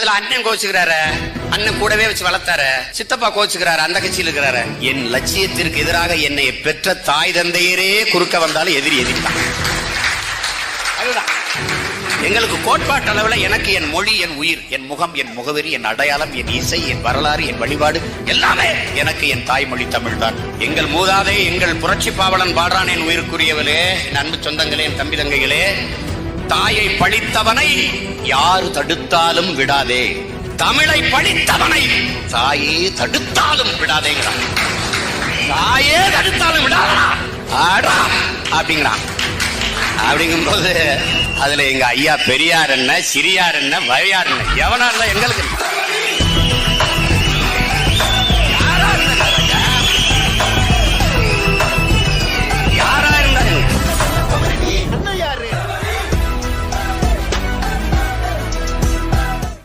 அதுல அண்ணன் கோச்சுக்கிறாரு, அண்ணன் கூடவே வச்சு வளர்த்தாரு, சித்தப்பா கோச்சுக்கிறாரு, அந்த கட்சியில் இருக்கிறாரு. என் லட்சியத்திற்கு எதிராக என்னை பெற்ற தாய் தந்தையரே குறுக்க வந்தாலும் எதிரி எதிர்த்தான். அதுதான் எங்களுக்கு கோட்பாட்டு அளவில் எனக்கு என் மொழி, என் உயிர், என் முகம், என் முகவரி, என் அடையாளம், என் இசை, என் வரலாறு, என் வழிபாடு எல்லாமே எனக்கு என் தாய்மொழி தமிழ் தான். எங்கள் மூதாதை, எங்கள் புரட்சி பாவலன் பாடுறான், என் உயிருக்குரியவளே, என் அன்பு சொந்தங்களே, என் தம்பி தங்கைகளே, தாயை பழித்தவனை யாரு தடுத்தாலும் விடாதே, தமிழை பழித்தவனை தாயே தடுத்தாலும் விடாதேங்கிறான். தாயே தடுத்தாலும் விடாதா அப்படிங்கிறான். அப்படிங்கும்போது அதுல எங்க ஐயா பெரியார் என்ன, சிறியார் என்ன, வழியார் என்ன, எவனா இருந்தா எங்களுக்கு